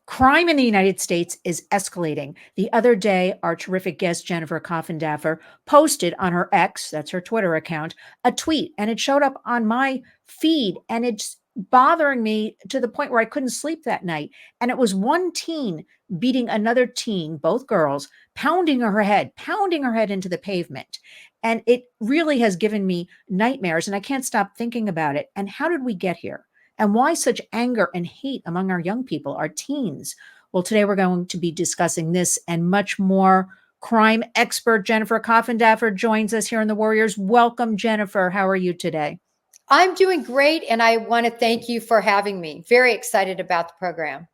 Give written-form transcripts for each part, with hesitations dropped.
Crime in the United States is escalating. The other day, our terrific guest, Jennifer Coffindaffer, posted on her X, that's her Twitter account, a tweet, and it showed up on my feed, and it's bothering me to the point where I couldn't sleep that night. And it was one teen beating another teen, both girls, pounding her head into the pavement. And it really has given me nightmares, and I can't stop thinking about it. And how did we get here? And why such anger and hate among our young people, our teens? Well, today we're going to be discussing this and much more. Crime expert Jennifer Coffindaffer joins us here in the Warriors. Welcome, Jennifer. How are you today? I'm doing great, and I want to thank you for having me. Very excited about the program.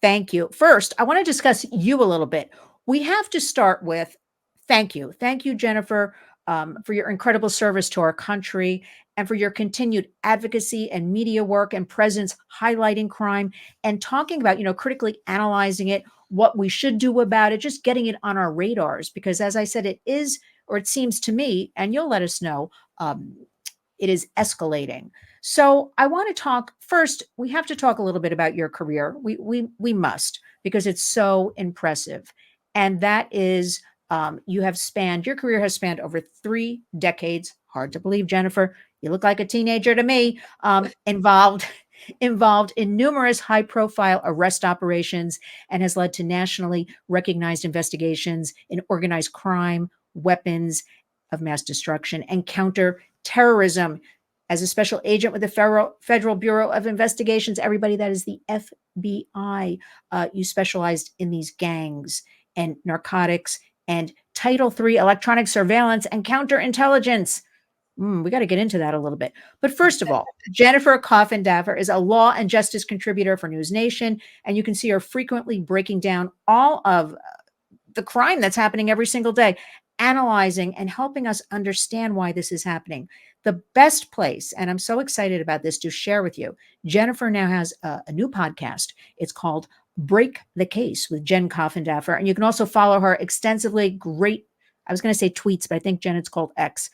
Thank you. First, I want to discuss you a little bit. We have to start with thank you. Thank you, Jennifer, for your incredible service to our country and for your continued advocacy and media work and presence highlighting crime and talking about, critically analyzing it, what we should do about it, just getting it on our radars. Because as I said, it is, or it seems to me, and you'll let us know, it is escalating. So I want to talk first. We have to talk a little bit about your career. We must, because it's so impressive, and that is your career has spanned over 3 decades. Hard to believe, Jennifer. You look like a teenager to me. Involved in numerous high-profile arrest operations and has led to nationally recognized investigations in organized crime, weapons of mass destruction, and counterterrorism. As a special agent with the Federal Bureau of Investigations, everybody, that is the FBI, you specialized in these gangs and narcotics and Title III electronic surveillance and counterintelligence. We got to get into that a little bit. But first of all, Jennifer Coffindaffer is a law and justice contributor for News Nation, and you can see her frequently breaking down all of the crime that's happening every single day, analyzing and helping us understand why this is happening. The best place, and I'm so excited about this to share with you, Jennifer now has a new podcast. It's called Break the Case with Jen Coffindaffer. And you can also follow her extensively. Great, I was going to say tweets, but I think, Jen, it's called X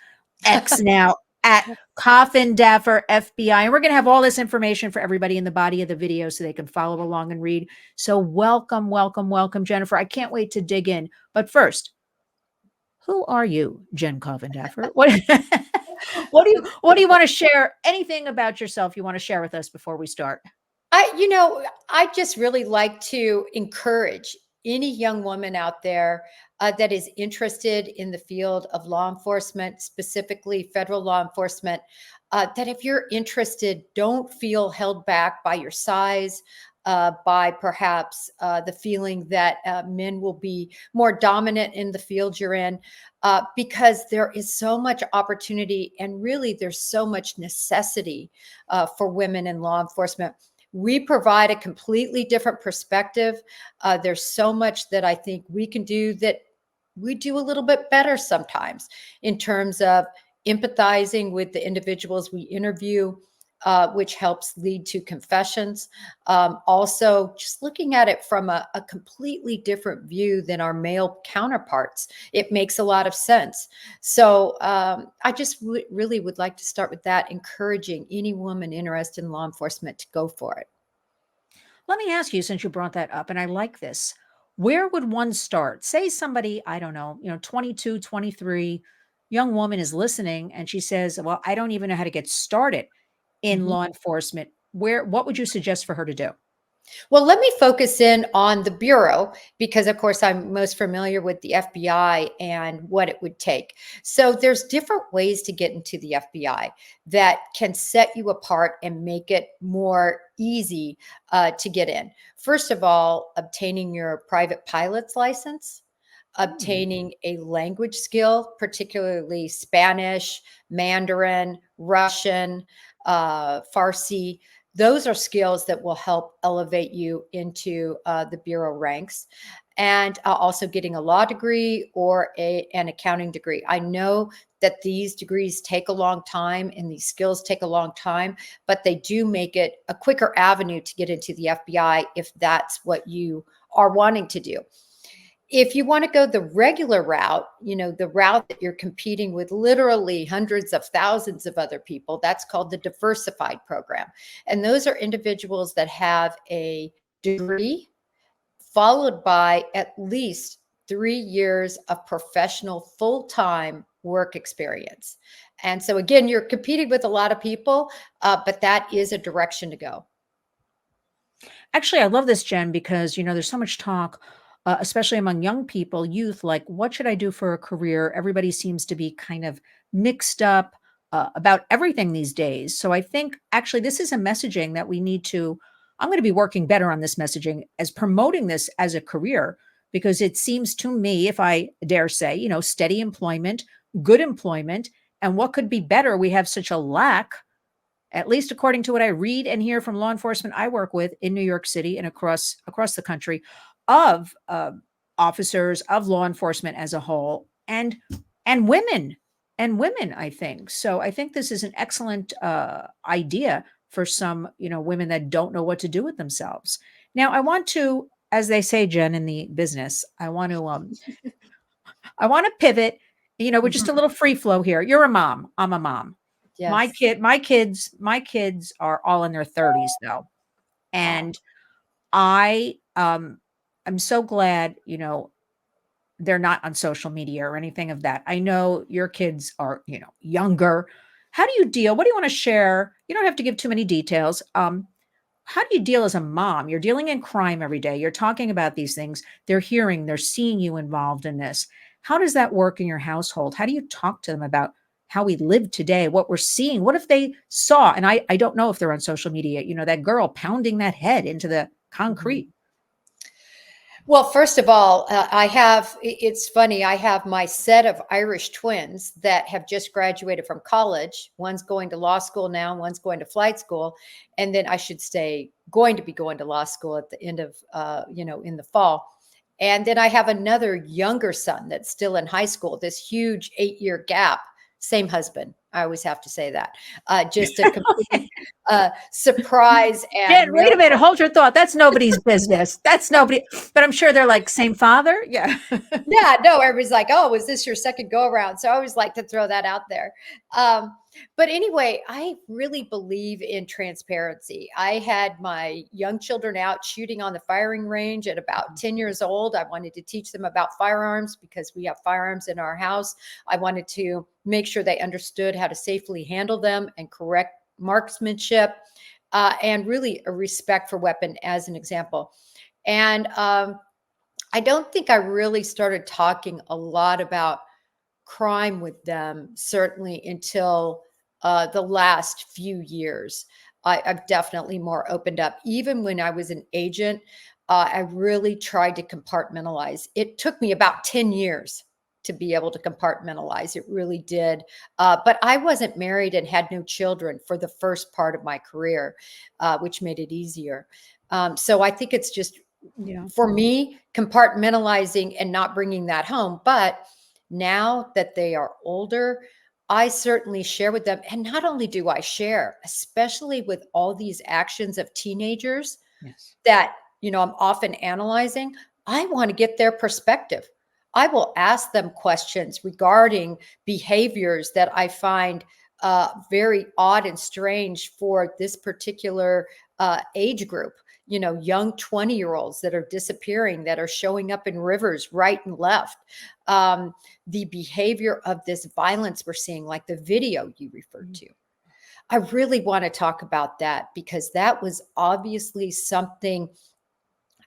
now at Coffindaffer FBI. And we're going to have all this information for everybody in the body of the video so they can follow along and read. So welcome, welcome, welcome, Jennifer. I can't wait to dig in. But first, who are you, Jen Coffindaffer? What do you want to share? Anything about yourself you want to share with us before we start? I just really like to encourage any young woman out there that is interested in the field of law enforcement, specifically federal law enforcement, that if you're interested, don't feel held back by your size, by perhaps the feeling that men will be more dominant in the field you're in, because there is so much opportunity and really there's so much necessity for women in law enforcement. We provide a completely different perspective. There's so much that I think we can do that we do a little bit better sometimes in terms of empathizing with the individuals we interview, which helps lead to confessions. Also, just looking at it from a completely different view than our male counterparts, it makes a lot of sense. So I just really would like to start with that, encouraging any woman interested in law enforcement to go for it. Let me ask you, since you brought that up, and I like this, where would one start? Say somebody, I don't know, 22, 23, young woman is listening and she says, well, I don't even know how to get started in law enforcement. What would you suggest for her to do? Well, let me focus in on the Bureau because, of course, I'm most familiar with the FBI and what it would take. So there's different ways to get into the FBI that can set you apart and make it more easy to get in. First of all, obtaining your private pilot's license, obtaining a language skill, particularly Spanish, Mandarin, Russian, Farsi. Those are skills that will help elevate you into the Bureau ranks. And also getting a law degree or an accounting degree. I know that these degrees take a long time and these skills take a long time, but they do make it a quicker avenue to get into the FBI if that's what you are wanting to do. If you want to go the regular route, the route that you're competing with literally hundreds of thousands of other people, that's called the diversified program. And those are individuals that have a degree, followed by at least 3 years of professional full-time work experience. And so again, you're competing with a lot of people, but that is a direction to go. Actually, I love this, Jen, because, there's so much talk, especially among young people, youth, like, what should I do for a career? Everybody seems to be kind of mixed up about everything these days. So I think actually this is a messaging that we need to, I'm going to be working better on this messaging as promoting this as a career, because it seems to me, if I dare say, steady employment, good employment, and what could be better? We have such a lack, at least according to what I read and hear from law enforcement I work with in New York City and across the country, of officers, of law enforcement as a whole, and women I think so. I think this is an excellent idea for some women that don't know what to do with themselves. Now, I want to, as they say, Jen, in the business, I want to pivot. We're just a little free flow here. You're a mom. I'm a mom. My Yes. kid, my kids are all in their 30s though. Wow. And I'm so glad, they're not on social media or anything of that. I know your kids are, younger. How do you deal? What do you want to share? You don't have to give too many details. How do you deal as a mom? You're dealing in crime every day. You're talking about these things. They're seeing you involved in this. How does that work in your household? How do you talk to them about how we live today, what we're seeing? What if they saw, and I don't know if they're on social media, that girl pounding that head into the Mhm. concrete? Well, first of all, it's funny, I have my set of Irish twins that have just graduated from college. One's going to law school now, one's going to flight school. And then I should say, going to be going to law school at the end of, in the fall. And then I have another younger son that's still in high school, this huge 8-year gap, same husband. I always have to say that. Just a complete surprise and Jen, wait a minute. miracle. Hold your thought. That's nobody's business. That's nobody, but I'm sure they're like, same father. Yeah. Yeah, no, everybody's like, "Oh, was this your second go around?" So I always like to throw that out there. But anyway, I really believe in transparency. I had my young children out shooting on the firing range at about 10 years old. I wanted to teach them about firearms because we have firearms in our house. I wanted to make sure they understood how to safely handle them and correct marksmanship, and really a respect for weapon as an example. And I don't think I really started talking a lot about crime with them, certainly until the last few years. I've definitely more opened up. Even when I was an agent, I really tried to compartmentalize. It took me about 10 years to be able to compartmentalize. It really did. But I wasn't married and had no children for the first part of my career, which made it easier. So I think it's just Yeah. for me, compartmentalizing and not bringing that home. But now that they are older, I certainly share with them. And not only do I share, especially with all these actions of teenagers Yes. that, I'm often analyzing, I want to get their perspective. I will ask them questions regarding behaviors that I find very odd and strange for this particular age group. Young 20-year-olds that are disappearing, that are showing up in rivers right and left. The behavior of this violence we're seeing, like the video you referred to. I really want to talk about that because that was obviously something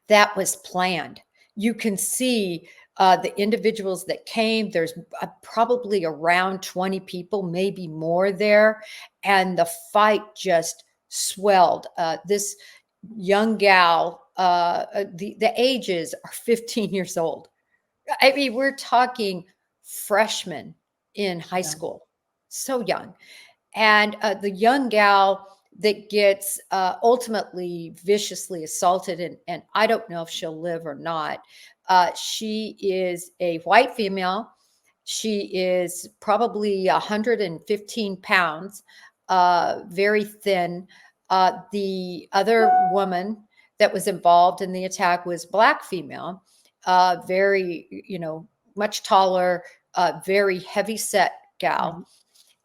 that was planned. You can see the individuals that came. There's probably around 20 people, maybe more there. And the fight just swelled. This young gal, the ages are 15 years old. I mean, we're talking freshmen in high Yeah. school, so young. And the young gal that gets ultimately viciously assaulted, and I don't know if she'll live or not. She is a white female. She is probably 115 pounds, very thin. The other woman that was involved in the attack was black female, very, much taller, very heavy set gal. Right.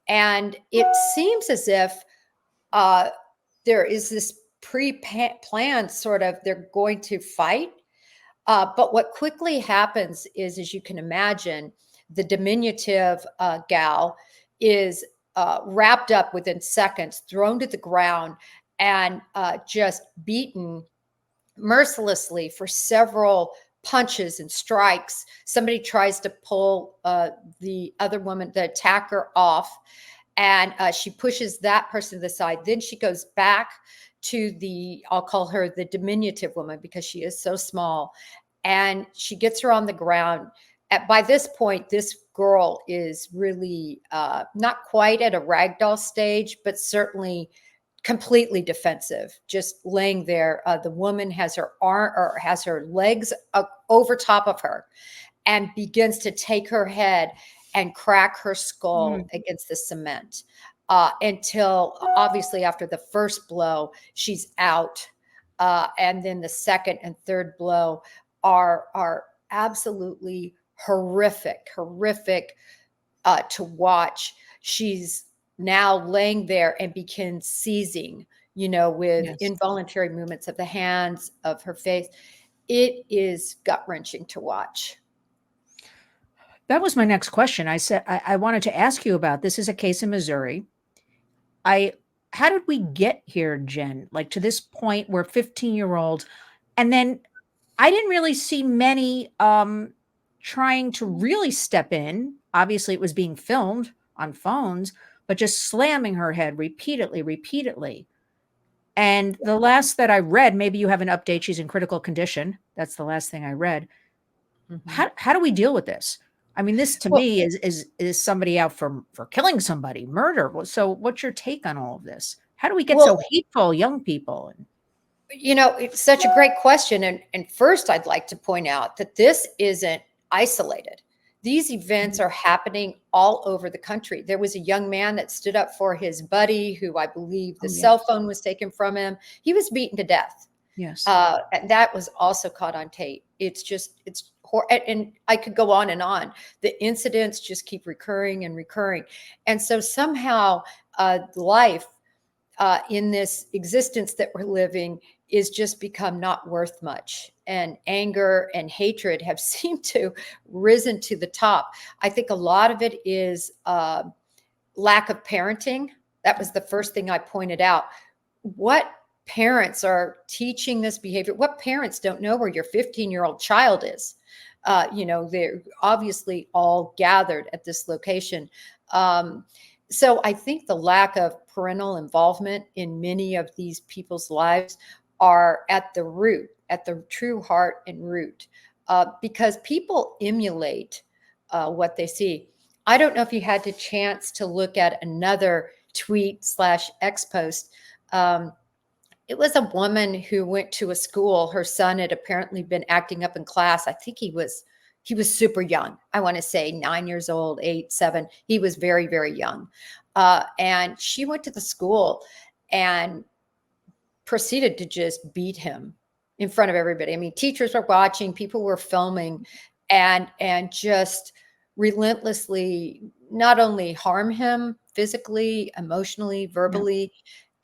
And it seems as if uh, there is this pre-planned sort of, they're going to fight. But what quickly happens is, as you can imagine, the diminutive gal is wrapped up within seconds, thrown to the ground, and just beaten mercilessly for several punches and strikes. Somebody tries to pull the other woman, the attacker, off, and she pushes that person to the side. Then she goes back to the, I'll call her the diminutive woman because she is so small, and she gets her on the ground. By this point, this girl is really not quite at a ragdoll stage, but certainly completely defensive, just laying there. The woman has her arm or has her legs over top of her and begins to take her head and crack her skull against the cement until obviously after the first blow, she's out. And then the second and third blow are absolutely horrific to watch. She's now laying there and begins seizing, with involuntary movements of the hands, of her face. It is gut-wrenching to watch. That was my next question. I said I wanted to ask you about this. Is a case in Missouri. How did we get here, Jen? Like to this point where 15-year-olds, and then I didn't really see many trying to really step in. Obviously, it was being filmed on phones, but just slamming her head repeatedly. And the last that I read, maybe you have an update, she's in critical condition. That's the last thing I read. How do we deal with this? I mean, this to me is somebody out for killing somebody, murder. So what's your take on all of this? How do we get so hateful, young people? It's such a great question. And first, I'd like to point out that this isn't isolated. These events are happening all over the country. There was a young man that stood up for his buddy who I believe the cell phone was taken from him. He was beaten to death. Yes. And that was also caught on tape. It's and I could go on and on. The incidents just keep recurring and recurring. And so somehow life in this existence that we're living is just become not worth much. And anger and hatred have seemed to risen to the top. I think a lot of it is lack of parenting. That was the first thing I pointed out. What parents are teaching this behavior? What parents don't know where your 15-year-old child is? They're obviously all gathered at this location. So I think the lack of parental involvement in many of these people's lives are at the root, at the true heart and root, because people emulate what they see. I don't know if you had the chance to look at another tweet/X post. It was a woman who went to a school. Her son had apparently been acting up in class. I think he was super young. I want to say 9 years old, 8, 7. He was very, very young. And she went to the school and proceeded to just beat him in front of everybody. I mean, teachers were watching, people were filming, and just relentlessly not only harm him physically, emotionally, verbally.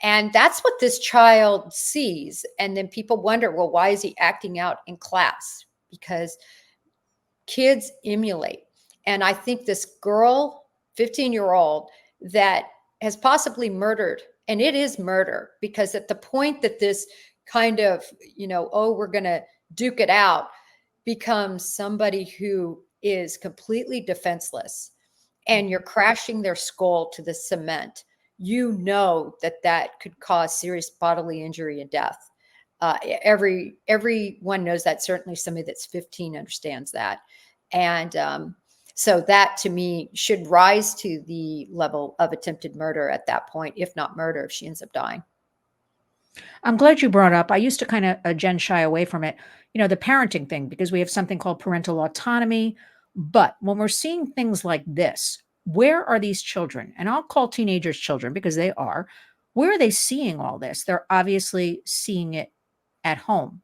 And that's what this child sees. And then people wonder, well, why is he acting out in class? Because kids emulate. And I think this girl, 15-year-old, that has possibly murdered, and it is murder, because at the point that this kind of, we're going to duke it out, becomes somebody who is completely defenseless, and you're crashing their skull to the cement, that could cause serious bodily injury and death. Everyone knows that. Certainly somebody that's 15 understands that. And so that to me should rise to the level of attempted murder at that point, if not murder, if she ends up dying. I'm glad you brought up. I used to kind of, Jen, shy away from it, the parenting thing, because we have something called parental autonomy. But when we're seeing things like this, where are these children? And I'll call teenagers children because they are. Where are they seeing all this? They're obviously seeing it at home.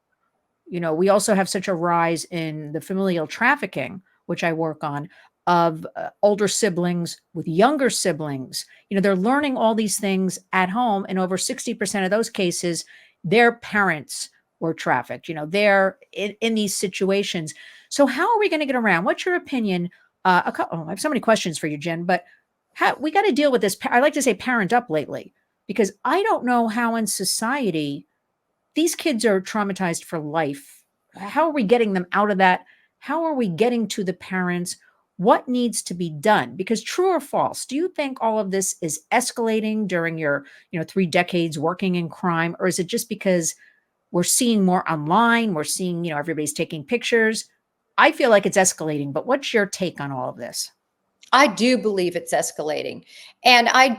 We also have such a rise in the familial trafficking, which I work on, of older siblings with younger siblings. They're learning all these things at home. And over 60% of those cases, their parents were trafficked. They're in these situations. So how are we going to get around? What's your opinion? I have so many questions for you, Jen, but we got to deal with this. I like to say parent up lately, because I don't know how in society these kids are traumatized for life. How are we getting them out of that? How are we getting to the parents? What needs to be done? Because true or false, do you think all of this is escalating during your, 3 decades working in crime? Or is it just because we're seeing more online? We're seeing, everybody's taking pictures. I feel like it's escalating, but what's your take on all of this? I do believe it's escalating. And I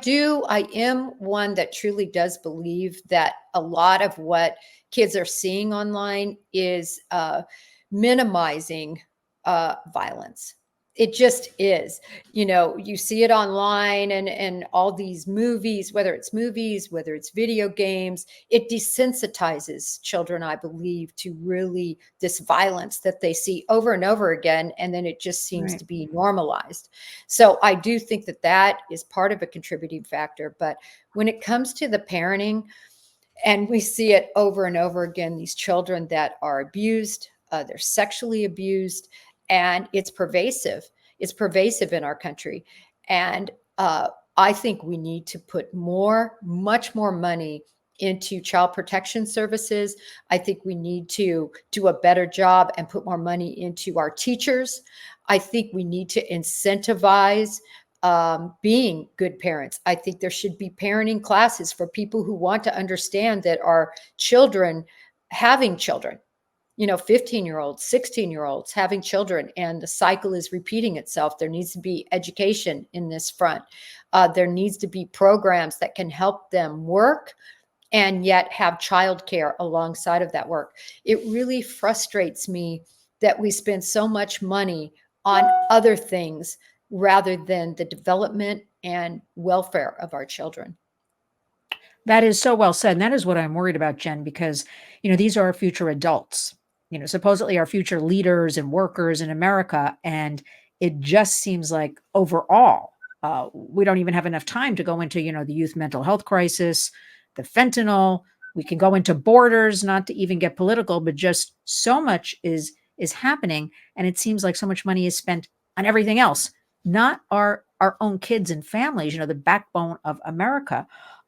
am one that truly does believe that a lot of what kids are seeing online is minimizing violence. It just is. You see it online and all these movies, whether it's movies, whether it's video games, it desensitizes children, I believe, to really this violence that they see over and over again. And then it just seems Right. to be normalized. So I do think that that is part of a contributing factor. But when it comes to the parenting, and we see it over and over again, these children that are abused, they're sexually abused, and it's pervasive. It's pervasive in our country. And I think we need to put much more money into child protection services. I think we need to do a better job and put more money into our teachers. I think we need to incentivize being good parents. I think there should be parenting classes for people who want to understand that our children having children, 15-year-olds, 16-year-olds having children, and the cycle is repeating itself. There needs to be education in this front. There needs to be programs that can help them work and yet have childcare alongside of that work. It really frustrates me that we spend so much money on other things rather than the development and welfare of our children. That is so well said. And that is what I'm worried about, Jen, because, these are our future adults, supposedly our future leaders and workers in America. And it just seems like overall, we don't even have enough time to go into, the youth mental health crisis, the fentanyl. We can go into borders, not to even get political, but just so much is happening. And it seems like so much money is spent on everything else, not our own kids and families, the backbone of America.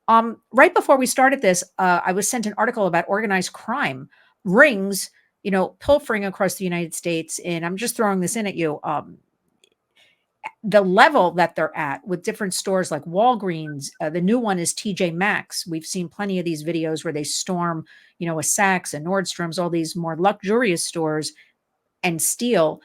Right before we started this, I was sent an article about organized crime rings, pilfering across the United States. And I'm just throwing this in at you. The level that they're at with different stores like Walgreens, the new one is TJ Maxx. We've seen plenty of these videos where they storm, a Saks and Nordstrom's, all these more luxurious stores and steal.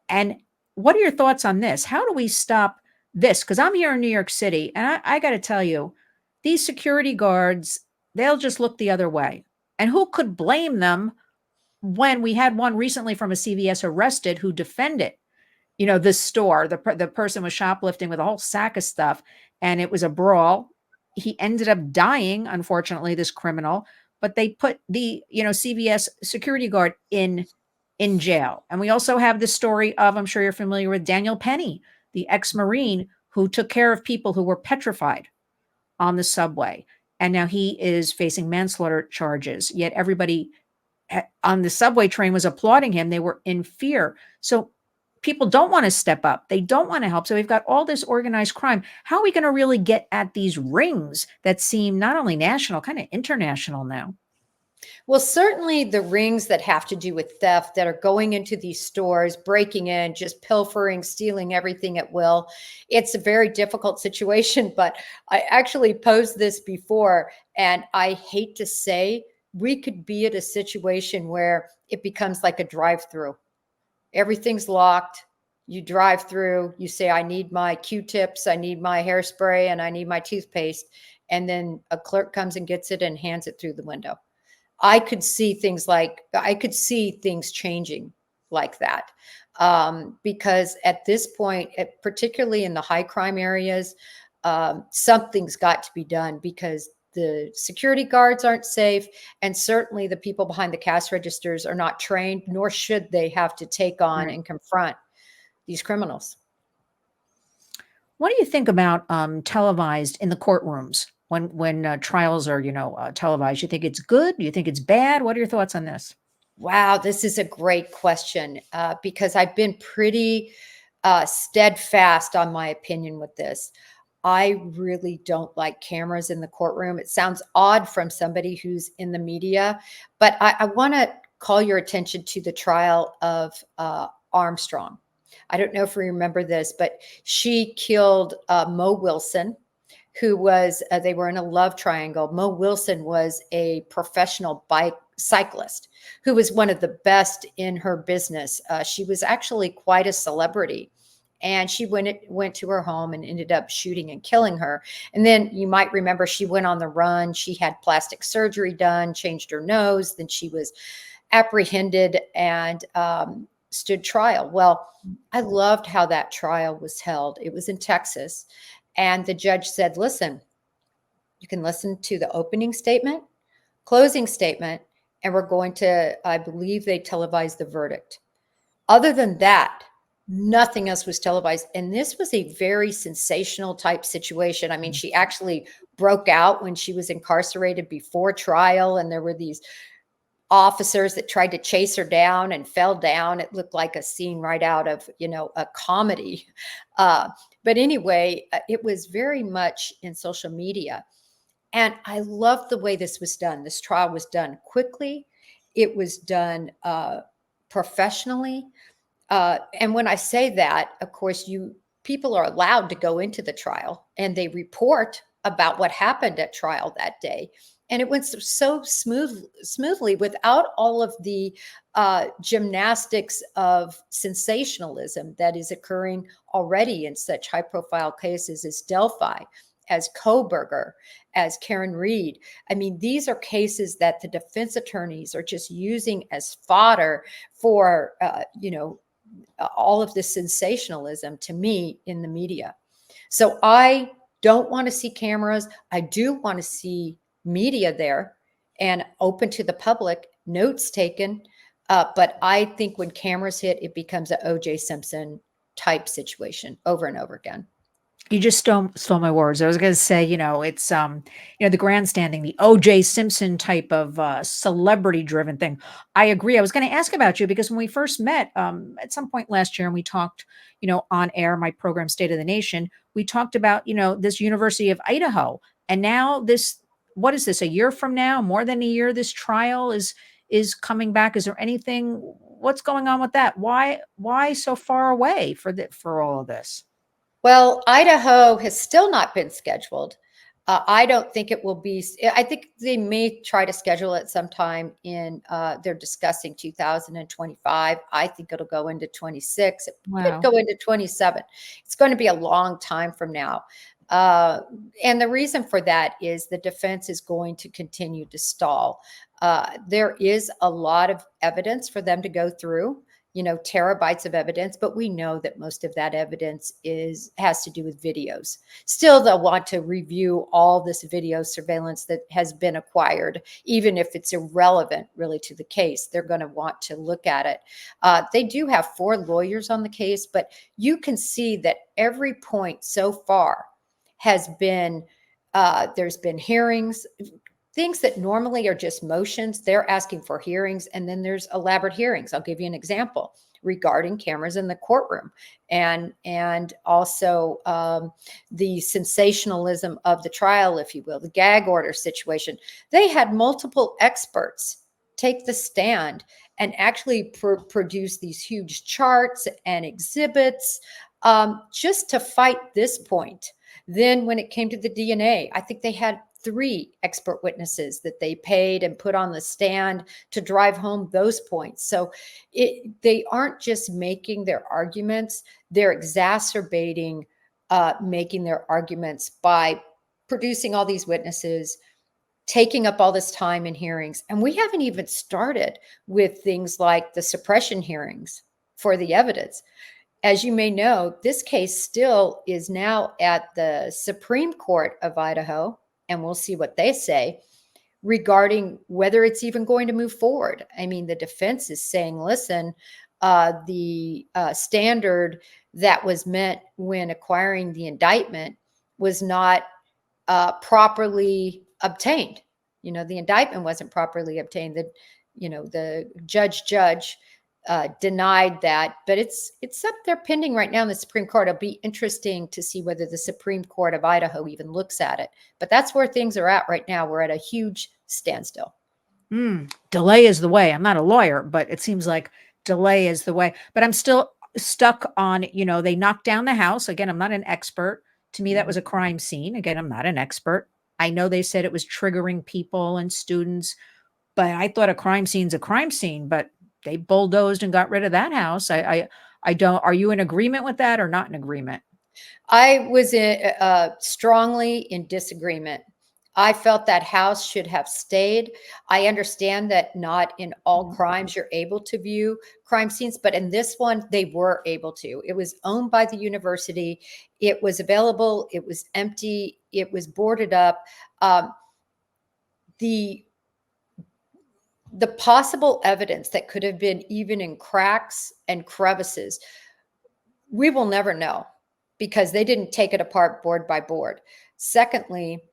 And what are your thoughts on this? How do we stop this? Because I'm here in New York City, and I got to tell you, these security guards, they'll just look the other way. And who could blame them when we had one recently from a CVS arrested who defended, the store? The person was shoplifting with a whole sack of stuff, and it was a brawl. He ended up dying, unfortunately, this criminal, but they put the, CVS security guard in jail. And we also have the story of, I'm sure you're familiar with Daniel Penny, the ex-Marine who took care of people who were petrified on the subway. And now he is facing manslaughter charges. Yet everybody on the subway train was applauding him. They were in fear. So people don't want to step up. They don't want to help. So we've got all this organized crime. How are we going to really get at these rings that seem not only national, kind of international now? Well, certainly the rings that have to do with theft that are going into these stores, breaking in, just pilfering, stealing everything at will. It's a very difficult situation, but I actually posed this before, and I hate to say we could be at a situation where it becomes like a drive-through. Everything's locked. You drive through, you say, I need my Q-tips, I need my hairspray, and I need my toothpaste. And then a clerk comes and gets it and hands it through the window. I could see things changing like that. Because at this point, particularly in the high crime areas, something's got to be done because the security guards aren't safe. And certainly the people behind the cash registers are not trained, nor should they have to take on Right. and confront these criminals. What do you think about televised in the courtrooms? when trials are, televised? You think it's good? Do you think it's bad? What are your thoughts on this? Wow, this is a great question because I've been pretty steadfast on my opinion with this. I really don't like cameras in the courtroom. It sounds odd from somebody who's in the media, but I want to call your attention to the trial of Armstrong. I don't know if you remember this, but she killed Mo Wilson, who was, they were in a love triangle. Mo Wilson was a professional bike cyclist who was one of the best in her business. She was actually quite a celebrity. And she went to her home and ended up shooting and killing her. And then you might remember she went on the run. She had plastic surgery done, changed her nose. Then she was apprehended and stood trial. Well, I loved how that trial was held. It was in Texas. And the judge said, listen, you can listen to the opening statement, closing statement, and we're going to, I believe they televised the verdict. Other than that, nothing else was televised. And this was a very sensational type situation. I mean, she actually broke out when she was incarcerated before trial, and there were these officers that tried to chase her down and fell down. It looked like a scene right out of, a comedy. But anyway, it was very much in social media. And I loved the way this was done. This trial was done quickly. It was done professionally. And when I say that, of course, people are allowed to go into the trial and they report about what happened at trial that day. And it went so smoothly without all of the gymnastics of sensationalism that is occurring already in such high profile cases as Delphi, as Koberger, as Karen Reed. I mean, these are cases that the defense attorneys are just using as fodder for, all of this sensationalism to me in the media. So I don't want to see cameras. I do want to see media there and open to the public, notes taken. But I think when cameras hit, it becomes an O.J. Simpson type situation over and over again. You just stole my words. I was going to say, it's the grandstanding, the O.J. Simpson type of celebrity-driven thing. I agree. I was going to ask about you because when we first met at some point last year, and we talked, on air, my program, State of the Nation, we talked about, this University of Idaho, and now this. What is this? A year from now, more than a year, this trial is coming back. Is there anything? What's going on with that? Why so far away for all of this? Well, Idaho has still not been scheduled. I don't think it will be. I think they may try to schedule it sometime in, they're discussing 2025. I think it'll go into 26. It could go into 27. It's going to be a long time from now. And the reason for that is the defense is going to continue to stall. There is a lot of evidence for them to go through, terabytes of evidence, but we know that most of that evidence has to do with videos. Still, they'll want to review all this video surveillance that has been acquired, even if it's irrelevant really to the case. They're going to want to look at it. They do have 4 lawyers on the case, but you can see that every point so far has been, there's been hearings, things that normally are just motions. They're asking for hearings, and then there's elaborate hearings. I'll give you an example regarding cameras in the courtroom and also the sensationalism of the trial, if you will, the gag order situation. They had multiple experts take the stand and actually produce these huge charts and exhibits just to fight this point. Then when it came to the DNA, I think they had 3 expert witnesses that they paid and put on the stand to drive home those points. So they aren't just making their arguments, they're exacerbating making their arguments by producing all these witnesses, taking up all this time in hearings. And we haven't even started with things like the suppression hearings for the evidence. As you may know, this case still is now at the Supreme Court of Idaho, and we'll see what they say regarding whether it's even going to move forward. I mean, the defense is saying, listen, the standard that was met when acquiring the indictment was not properly obtained. The indictment wasn't properly obtained. The judge denied that, but it's up there pending right now in the Supreme Court. It'll be interesting to see whether the Supreme Court of Idaho even looks at it. But that's where things are at right now. We're at a huge standstill. Delay is the way. I'm not a lawyer, but it seems like delay is the way. But I'm still stuck on, they knocked down the house. Again, I'm not an expert. To me, that was a crime scene. Again, I'm not an expert. I know they said it was triggering people and students, but I thought a crime scene's a crime scene, but they bulldozed and got rid of that house. I don't, are you in agreement with that or not in agreement? I was strongly in disagreement. I felt that house should have stayed. I understand that not in all crimes you're able to view crime scenes, but in this one, they were able to. It was owned by the university. It was available. It was empty. It was boarded up. The possible evidence that could have been even in cracks and crevices, we will never know because they didn't take it apart board by board. Secondly,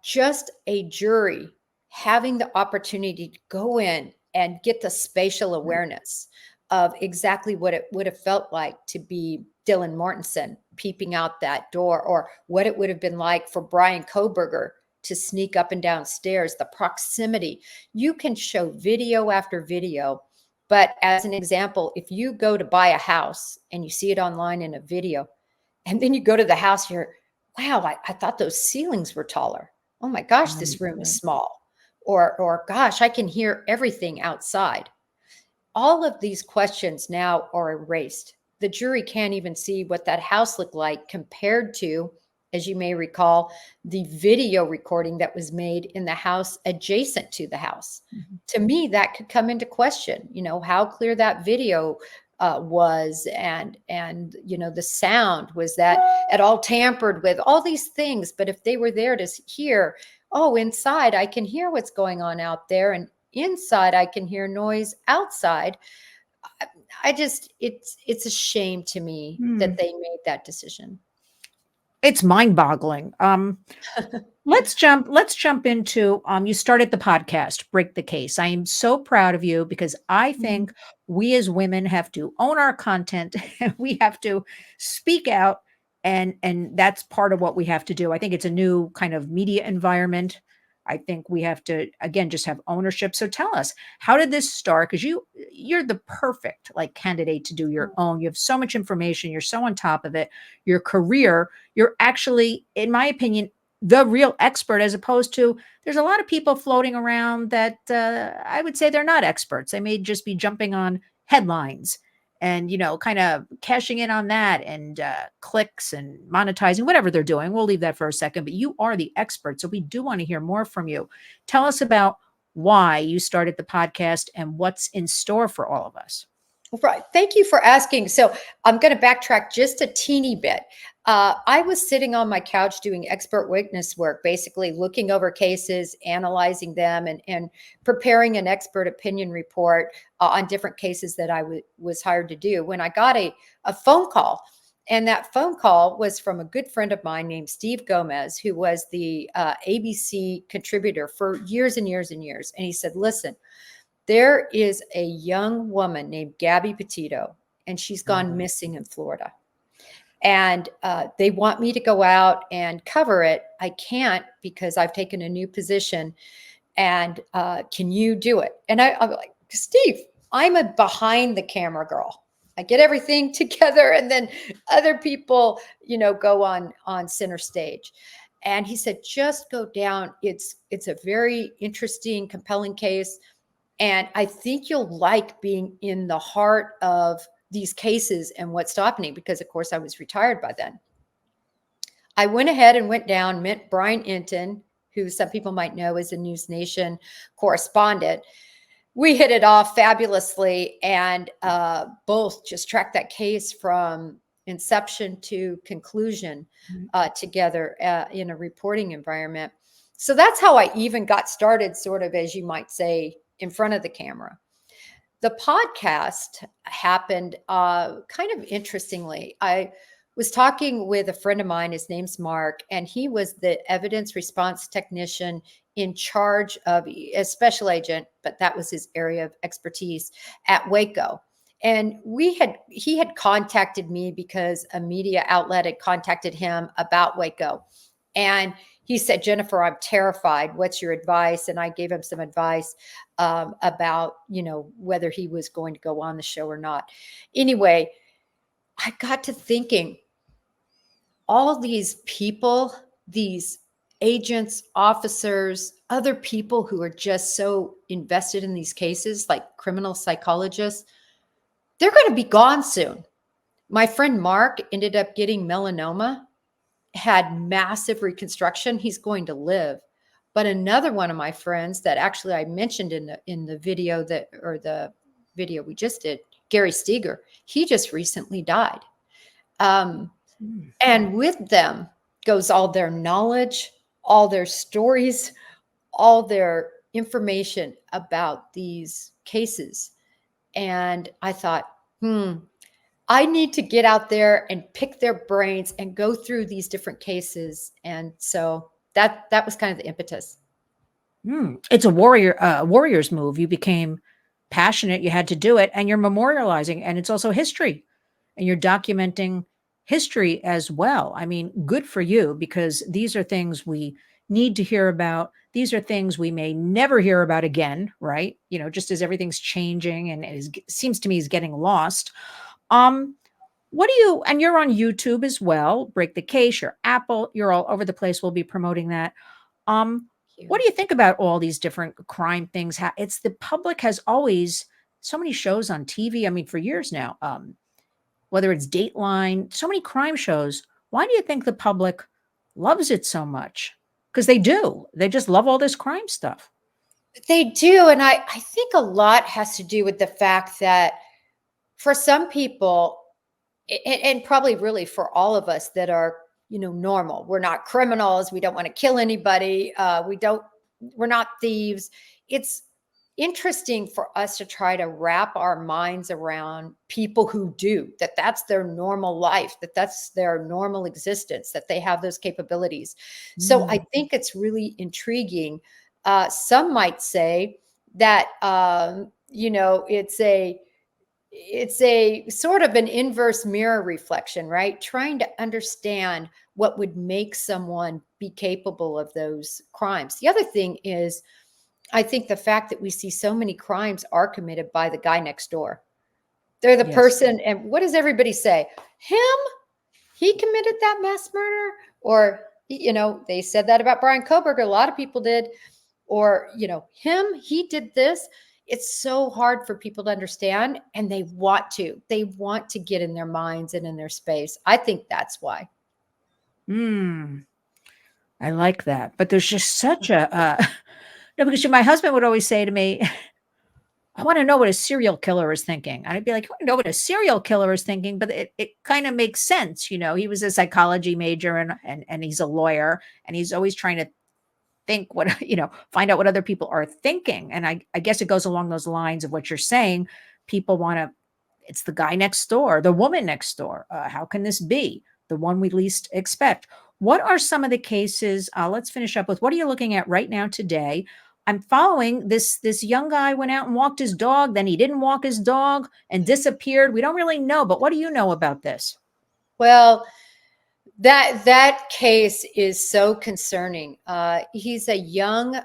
just a jury having the opportunity to go in and get the spatial awareness of exactly what it would have felt like to be Dylan Mortensen peeping out that door, or what it would have been like for Brian Koberger to sneak up and down stairs, the proximity. You can show video after video, but as an example, if you go to buy a house and you see it online in a video, and then you go to the house, you're, wow, I thought those ceilings were taller. Oh my gosh, this room is small. Or gosh, I can hear everything outside. All of these questions now are erased. The jury can't even see what that house looked like compared to, as you may recall, the video recording that was made in the house adjacent to the house. To me, that could come into question, how clear that video was, and the sound, was that at all tampered with, all these things. But if they were there to hear, oh, inside I can hear what's going on out there, and inside I can hear noise outside. It's a shame to me that they made that decision. It's mind-boggling. Let's jump into, you started the podcast, Break the Case. I am so proud of you because I think we as women have to own our content and we have to speak out, and that's part of what we have to do. I think it's a new kind of media environment. I think we have to, again, just have ownership. So tell us, how did this start? Because you're the perfect candidate to do your own. You have so much information. You're so on top of it. Your career, you're actually, in my opinion, the real expert, as opposed to, there's a lot of people floating around that I would say they're not experts. They may just be jumping on headlines and, kind of cashing in on that, and clicks and monetizing, whatever they're doing. We'll leave that for a second, but you are the expert. So we do want to hear more from you. Tell us about why you started the podcast and what's in store for all of us. Right. Thank you for asking. So I'm going to backtrack just a teeny bit. I was sitting on my couch doing expert witness work, basically looking over cases, analyzing them, and preparing an expert opinion report on different cases that I was hired to do, when I got a phone call. And that phone call was from a good friend of mine named Steve Gomez, who was the ABC contributor for years and years and years. And he said, listen, there is a young woman named Gabby Petito, and she's gone missing in Florida. And they want me to go out and cover it. I can't because I've taken a new position. And can you do it? And I'm like, Steve, I'm a behind the camera girl. I get everything together, and then other people, go on center stage. And he said, just go down. It's a very interesting, compelling case. And I think you'll like being in the heart of these cases and what's happening, because of course I was retired by then. I went ahead and went down, met Brian Inton, who some people might know is a News Nation correspondent. We hit it off fabulously, and both just tracked that case from inception to conclusion together in a reporting environment. So that's how I even got started, sort of, as you might say, in front of the camera. The podcast happened kind of interestingly. I was talking with a friend of mine. His name's Mark, and he was the evidence response technician in charge of a special agent, but that was his area of expertise at Waco. And he had contacted me because a media outlet had contacted him about Waco. And he said, Jennifer, I'm terrified. What's your advice? And I gave him some advice about, whether he was going to go on the show or not. Anyway, I got to thinking, all these people, these agents, officers, other people who are just so invested in these cases, like criminal psychologists, they're going to be gone soon. My friend Mark ended up getting melanoma, had massive reconstruction. He's going to live. But another one of my friends that actually I mentioned in the video the video we just did, Gary Steger, he just recently died. And with them goes all their knowledge, all their stories, all their information about these cases. And I thought, I need to get out there and pick their brains and go through these different cases. And so that was kind of the impetus. It's a warrior's move. You became passionate. You had to do it, and you're memorializing, and it's also history, and you're documenting history as well. I mean, good for you, because these are things we need to hear about. These are things we may never hear about again, right? Just as everything's changing and seems to me is getting lost. And you're on YouTube as well, Break the Case, you're Apple, you're all over the place. We'll be promoting that. What do you think about all these different crime things? It's the public has always so many shows on TV. I mean, for years now, whether it's Dateline, so many crime shows. Why do you think the public loves it so much? Because they do. They just love all this crime stuff. They do. And I think a lot has to do with the fact that for some people, and probably really for all of us that are, normal, we're not criminals. We don't want to kill anybody. We're not thieves. It's interesting for us to try to wrap our minds around people who do that's their normal life, that's their normal existence, that they have those capabilities. So I think it's really intriguing. Some might say that, it's a sort of an inverse mirror reflection, right? Trying to understand what would make someone be capable of those crimes. The other thing is, I think the fact that we see so many crimes are committed by the guy next door. They're the person. And what does everybody say? Him? He committed that mass murder? Or, they said that about Brian Koberger. A lot of people did. Or, him? He did this. It's so hard for people to understand, and they want to get in their minds and in their space. I think that's why. I like that. But there's just such a, no, because my husband would always say to me, I want to know what a serial killer is thinking. And I'd be like, I want to know what a serial killer is thinking, but it kind of makes sense. He was a psychology major and he's a lawyer, and he's always trying to think find out what other people are thinking. And I guess it goes along those lines of what you're saying. People it's the guy next door, the woman next door. How can this be? The one we least expect. What are some of the cases? Let's finish up with, what are you looking at right now today? I'm following this young guy went out and walked his dog. Then he didn't walk his dog and disappeared. We don't really know, but what do you know about this? Well, that case is so concerning. He's a young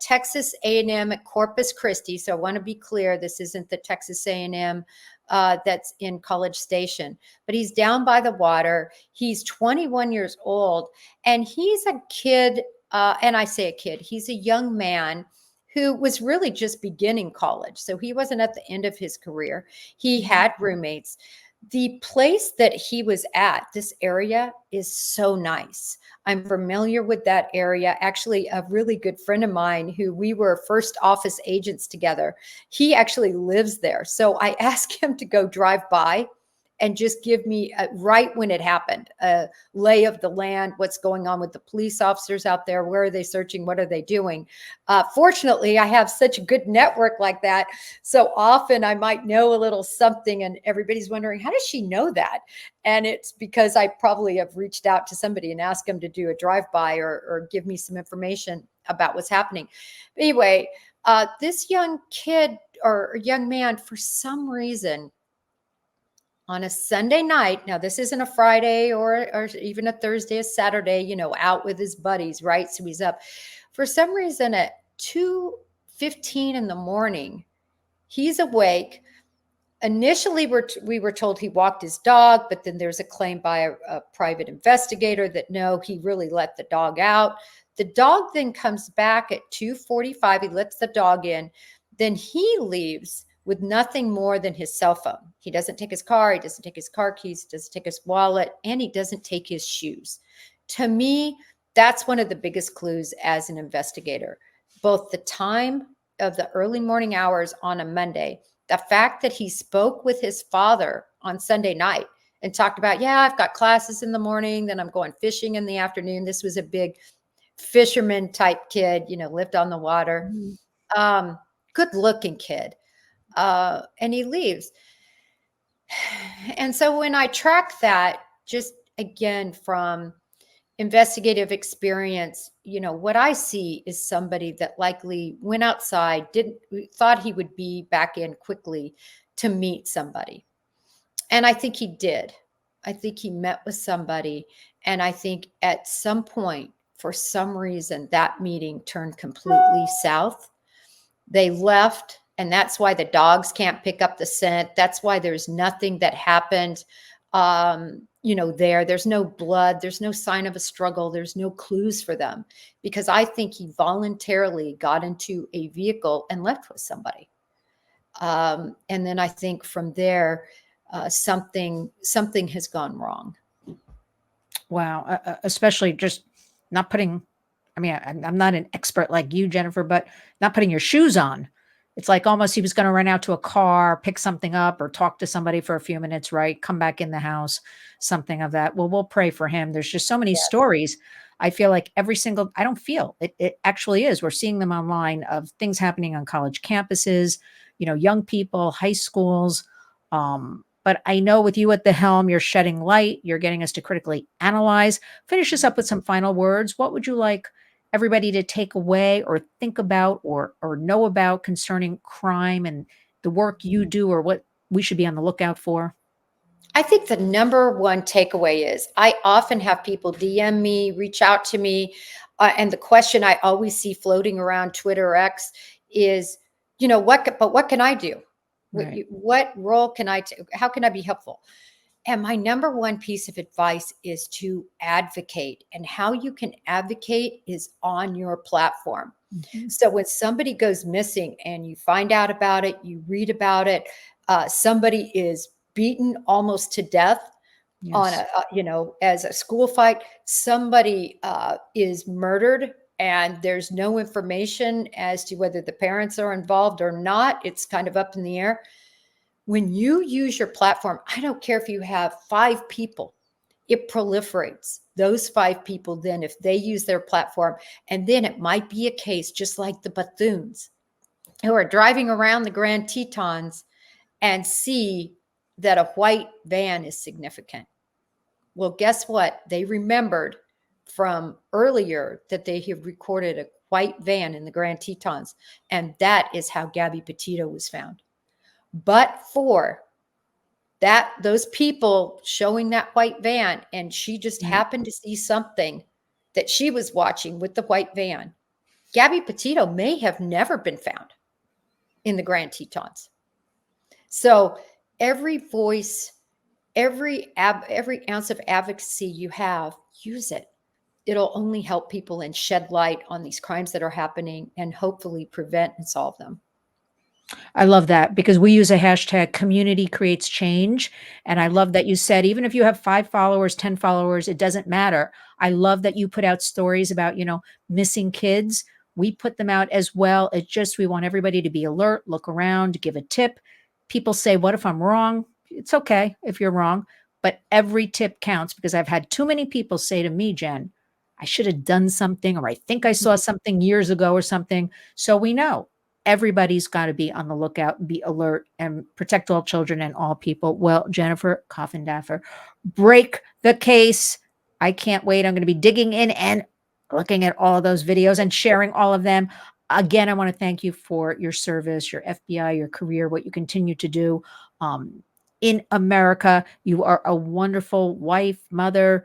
Texas A&M at Corpus Christi. So I want to be clear, this isn't the Texas A&M that's in College Station, but he's down by the water. He's 21 years old, and he's a kid. And I say a kid, he's a young man who was really just beginning college. So he wasn't at the end of his career. He had roommates. The place that he was at, this area, is so nice. I'm familiar with that area. Actually, a really good friend of mine who we were first office agents together, he actually lives there. So I asked him to go drive by and just give me right when it happened, a lay of the land, what's going on with the police officers out there, where are they searching, what are they doing. Fortunately, I have such a good network like that, so often I might know a little something and everybody's wondering, how does she know that? And it's because I probably have reached out to somebody and asked them to do a drive-by or give me some information about what's happening. But anyway, this young kid or young man, for some reason, on a Sunday night, now this isn't a Friday or even a Thursday, a Saturday, out with his buddies, right? So he's up. For some reason at 2:15 in the morning, he's awake. Initially, we were told he walked his dog, but then there's a claim by a private investigator that no, he really let the dog out. The dog then comes back at 2:45. He lets the dog in. Then he leaves with nothing more than his cell phone. He doesn't take his car. He doesn't take his car keys. He doesn't take his wallet, and he doesn't take his shoes. To me, that's one of the biggest clues as an investigator. Both the time of the early morning hours on a Monday, the fact that he spoke with his father on Sunday night and talked about, yeah, I've got classes in the morning, then I'm going fishing in the afternoon. This was a big fisherman type kid, lived on the water. Good looking kid. And he leaves. And so when I track that, just again, from investigative experience, what I see is somebody that likely went outside, thought he would be back in quickly to meet somebody. And I think he did. I think he met with somebody. And I think at some point, for some reason, that meeting turned completely south. They left. And that's why the dogs can't pick up the scent. That's why there's nothing that happened, there's no blood. There's no sign of a struggle. There's no clues for them, because I think he voluntarily got into a vehicle and left with somebody. And then I think from there, something has gone wrong. Wow. Especially just not putting, I'm not an expert like you, Jennifer, but not putting your shoes on. It's like almost he was going to run out to a car, pick something up, or talk to somebody for a few minutes, right? Come back in the house, something of that. Well, we'll pray for him. There's just so many stories. I feel like I don't feel it actually is. We're seeing them online of things happening on college campuses, young people, high schools. But I know with you at the helm, you're shedding light. You're getting us to critically analyze. Finish us up with some final words. What would you like everybody to take away or think about or know about concerning crime and the work you do, or what we should be on the lookout for? I think the number one takeaway is I often have people DM me, reach out to me. And the question I always see floating around Twitter or X is, what can I do? Right. What role can I take? How can I be helpful? And my number one piece of advice is to advocate. And how you can advocate is on your platform. Mm-hmm. So when somebody goes missing and you find out about it, you read about it, somebody is beaten almost to death on as a school fight, somebody is murdered and there's no information as to whether the parents are involved or not. It's kind of up in the air. When you use your platform, I don't care if you have 5 people, it proliferates. Those 5 people, then if they use their platform, and then it might be a case just like the Bethunes who are driving around the Grand Tetons and see that a white van is significant. Well, guess what? They remembered from earlier that they have recorded a white van in the Grand Tetons, and that is how Gabby Petito was found. But for that, those people showing that white van, and she just happened to see something that she was watching with the white van, Gabby Petito may have never been found in the Grand Tetons. So every voice, every ounce of advocacy you have, use it. It'll only help people and shed light on these crimes that are happening and hopefully prevent and solve them. I love that, because we use a hashtag community creates change. And I love that you said, even if you have 5 followers, 10 followers, it doesn't matter. I love that you put out stories about, missing kids. We put them out as well. It's just, we want everybody to be alert, look around, give a tip. People say, what if I'm wrong? it's okay if you're wrong, but every tip counts because I've had too many people say to me, Jen, I should have done something, or I think I saw something years ago or something. So we know everybody's got to be on the lookout and be alert and protect all children and all people. Well, Jennifer Coffindaffer, break the case. I can't wait. I'm going to be digging in and looking at all those videos and sharing all of them. Again, I want to thank you for your service, your FBI, your career, what you continue to do in America. You are a wonderful wife, mother,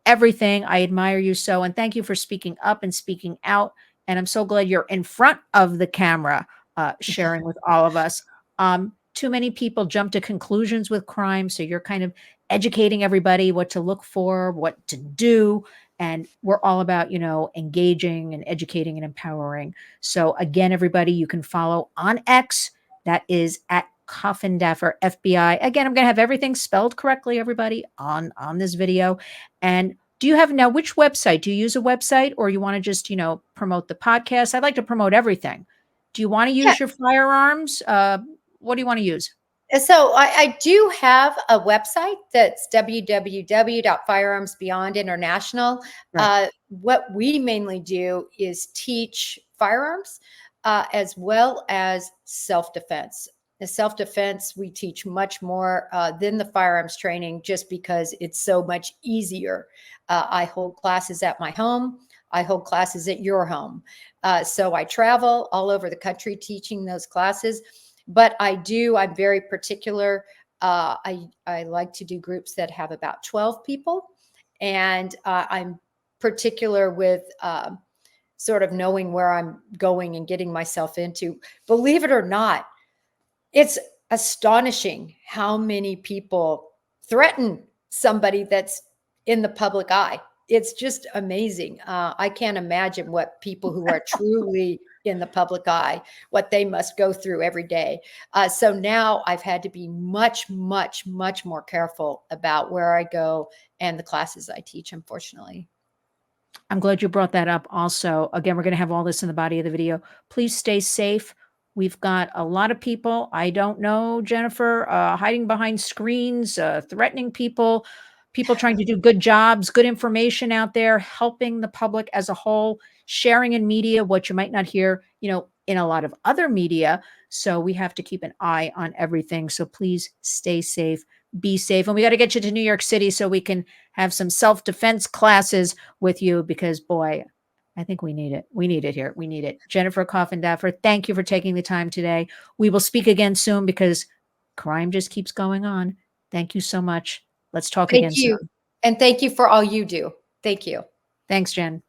everything. I admire you so. And thank you for speaking up and speaking out. And I'm so glad you're in front of the camera sharing with all of us. Too many people jump to conclusions with crime. So you're kind of educating everybody what to look for, what to do. And we're all about, engaging and educating and empowering. So again, everybody, you can follow on X. That is at Coffindaffer FBI. Again, I'm going to have everything spelled correctly, everybody, on this video. And do you have now, which website? Do you use a website, or you want to just, promote the podcast? I'd like to promote everything. Do you want to Yeah. use your firearms? What do you want to use? So I do have a website that's www.firearmsbeyondinternational. Right. What we mainly do is teach firearms as well as self-defense. The self-defense, we teach much more than the firearms training just because it's so much easier. I hold classes at my home. I hold classes at your home. So I travel all over the country teaching those classes. But I'm very particular. I like to do groups that have about 12 people. And I'm particular with sort of knowing where I'm going and getting myself into. Believe it or not, it's astonishing how many people threaten somebody that's in the public eye. It's just amazing. I can't imagine what people who are truly in the public eye, what they must go through every day. So now I've had to be much, much, much more careful about where I go and the classes I teach, unfortunately. I'm glad you brought that up also. Again, we're going to have all this in the body of the video. Please stay safe. We've got a lot of people, I don't know, Jennifer, hiding behind screens, threatening people, people trying to do good jobs, good information out there, helping the public as a whole, sharing in media what you might not hear, in a lot of other media. So we have to keep an eye on everything. So please stay safe, be safe. And we got to get you to New York City so we can have some self-defense classes with you because, boy, I think we need it. We need it here. We need it. Jennifer Coffindaffer, thank you for taking the time today. We will speak again soon because crime just keeps going on. Thank you so much. Let's talk Thank again you. soon. And thank you for all you do. Thank you. Thanks, Jen.